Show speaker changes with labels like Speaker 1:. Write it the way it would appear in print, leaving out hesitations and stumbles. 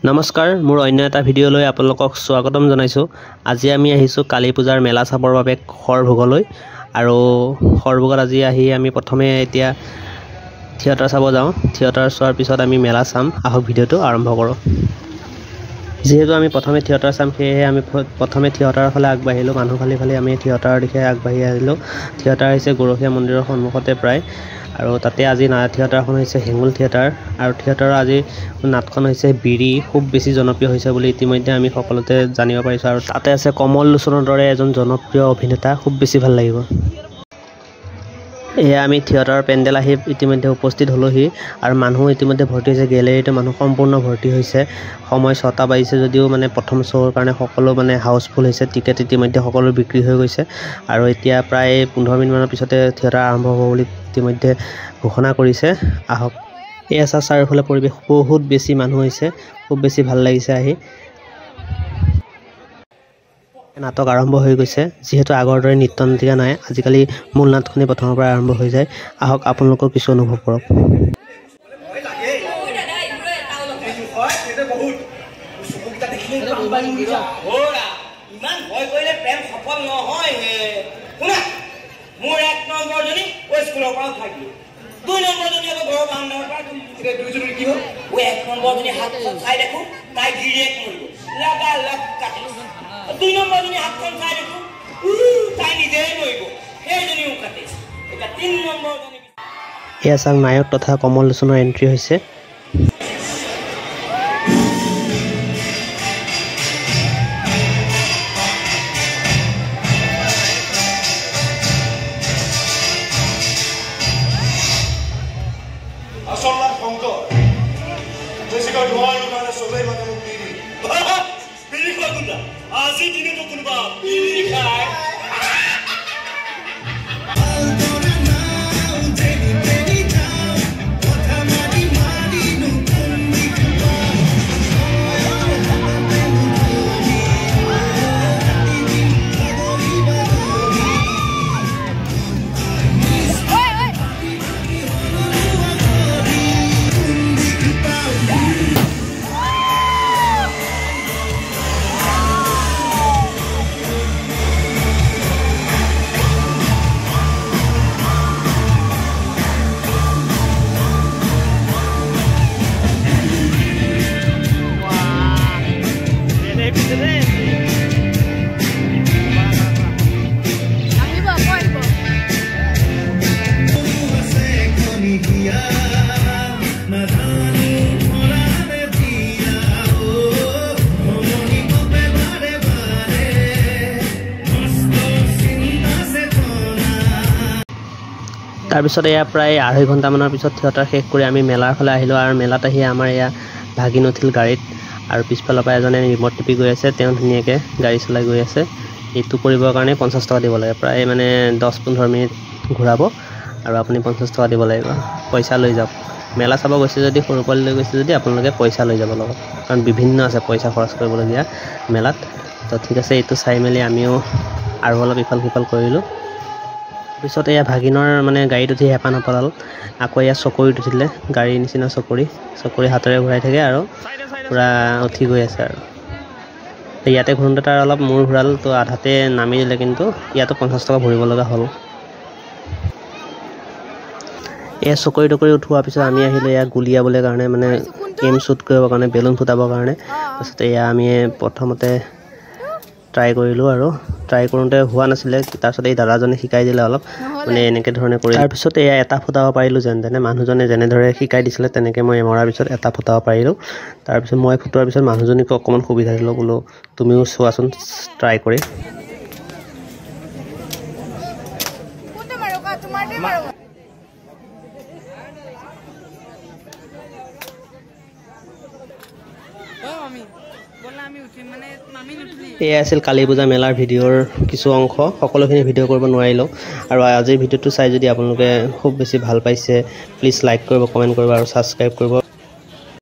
Speaker 1: নমস্কাৰ, মোৰ অন্য এটা ভিডিঅ'লৈ আপোনালোকক স্বাগতম জনাইছোঁ। আজি আমি আহিছোঁ কালী পূজাৰ মেলা চাবৰ বাবে খৰভোগলৈ। আৰু খৰভোগত আজি আহি আমি প্ৰথমে এতিয়া থিয়েটাৰ চাব যাওঁ। থিয়েটাৰ চোৱাৰ পিছত আমি মেলা চাম। আহক ভিডিঅ'টো আৰম্ভ কৰোঁ। যিহেতু আমি প্ৰথমে থিয়েটাৰ চাম, সেয়েহে আমি প্ৰথমে থিয়েটাৰৰ ফালে আগবাঢ়িলোঁ। মানুহ ফালি আমি থিয়েটাৰৰ দিশে আগবাঢ়ি আহিলোঁ। থিয়েটাৰ হৈছে গৰখীয়া মন্দিৰৰ সন্মুখতে প্ৰায়, আৰু তাতে আজি থিয়েটাৰখন হৈছে হেঙুল থিয়েটাৰ। আৰু থিয়েটাৰৰ আজি নাটখন হৈছে বিৰি, খুব বেছি জনপ্ৰিয় হৈছে বুলি ইতিমধ্যে আমি সকলোতে জানিব পাৰিছোঁ। আৰু তাতে আছে কমল লোচনৰ দৰে এজন জনপ্ৰিয় অভিনেতা, খুব বেছি ভাল লাগিব। এয়া আমি থিয়েটাৰৰ পেণ্ডেল আহি ইতিমধ্যে উপস্থিত হ'লোহি, আৰু মানুহ ইতিমধ্যে ভৰ্তি হৈছে। গেলেৰীটো মানুহ সম্পূৰ্ণ ভৰ্তি হৈছে। সময় 6টা বাজিছে যদিও প্ৰথম শ্ব'ৰ কাৰণে সকলো হাউচফুল হৈছে। টিকেট ইতিমধ্যে সকলো বিক্ৰী হৈ গৈছে, আৰু এতিয়া প্ৰায় 15 মিনিটমানৰ পিছতে থিয়েটাৰ আৰম্ভ হ'ব বুলি ইতিমধ্যে ঘোষণা কৰিছে। আহক। এয়া চাৰিওফালে পৰিৱেশ, বহুত বেছি মানুহ হৈছে, খুব বেছি ভাল লাগিছে আহি। নাটক আৰম্ভ হৈ গৈছে। যিহেতু আগৰ দৰে নৃত্য নাটিকা নাই, আজিকালি মূল নাটখনেই প্ৰথমৰ পৰা আৰম্ভ হৈ যায়। আহক আপোনালোকেও কিছু অনুভৱ কৰক। এয়া চাওক, নায়ক তথা কমল লোচনৰ এণ্ট্ৰি হৈছে। তাৰপিছত এয়া প্ৰায় 2.5 ঘণ্টামানৰ পিছত থিয়েটাৰ শেষ কৰি আমি মেলাৰ ফালে আহিলোঁ। আৰু মেলাত আহি আমাৰ এয়া ভাগিন উঠিল গাড়ীত, আৰু পিছফালৰ পৰা এজনে ৰিমট টিপি গৈ আছে। তেওঁ ধুনীয়াকৈ গাড়ী চলাই গৈ আছে। এইটো কৰিবৰ কাৰণে 50 টকা দিব লাগে। প্ৰায় 10-15 মিনিট ঘূৰাব, আৰু আপুনি 50 টকা দিব লাগিব। পইচা লৈ যাওক। মেলা চাব গৈছে যদি, সৰু পোৱালি লৈ গৈছে যদি, আপোনালোকে পইচা লৈ যাব লগত, কাৰণ বিভিন্ন আছে পইচা খৰচ কৰিবলগীয়া মেলাত। তো ঠিক আছে, এইটো চাই মেলি আমিও আৰু অলপ ইফাল সিফাল কৰিলোঁ। তাৰপিছত এয়া ভাগিনৰ গাড়ীত উঠি হেঁপাহ নপলাল। আকৌ এয়া চকৰিত উঠিলে, গাড়ীৰ নিচিনা চকৰি হাতেৰে ঘূৰাই থাকে, আৰু পূৰা উঠি গৈ আছে। আৰু ইয়াতে ঘূৰোঁতে তাৰ অলপ মূৰ ঘূৰাল, তো আধাতে নামি দিলে, কিন্তু ইয়াতো 50 টকা ভৰিব লগা হ'ল। এয়া চকৰি টকৰি উঠোৱাৰ পিছত আমি আহিলোঁ এয়া গুলিয়াবলৈ কাৰণে, গেম শ্বুট কৰিবৰ কাৰণে, বেলুন ফুটাবৰ কাৰণে। তাৰপিছত এয়া আমি প্ৰথমতে ট্ৰাই কৰিলোঁ, আৰু ট্ৰাই কৰোঁতে হোৱা নাছিলে। তাৰপিছত এই দাদাজনে শিকাই দিলে অলপ, এনেকৈ ধৰণে কৰি। তাৰপিছত এয়া এটা ফুটাব পাৰিলোঁ যেন তেনে। মানুহজনে যেনেদৰে শিকাই দিছিলে তেনেকৈ মই মৰাৰ পিছত এটা ফুটাব পাৰিলোঁ। তাৰপিছত মই ফুটোৱাৰ পিছত মানুহজনীক অকণমান সুবিধা দিলোঁ, বোলো তুমিও চোৱাচোন ট্ৰাই কৰি। এয়া আছিল কালী পূজা মেলাৰ ভিডিঅ'ৰ কিছু অংশ। সকলোখিনি ভিডিঅ' কৰিব নোৱাৰিলোঁ, আৰু আজিৰ ভিডিঅ'টো চাই যদি আপোনালোকে খুব বেছি ভাল পাইছে, প্লিজ লাইক কৰিব, কমেণ্ট কৰিব, আৰু ছাবস্ক্ৰাইব কৰিব।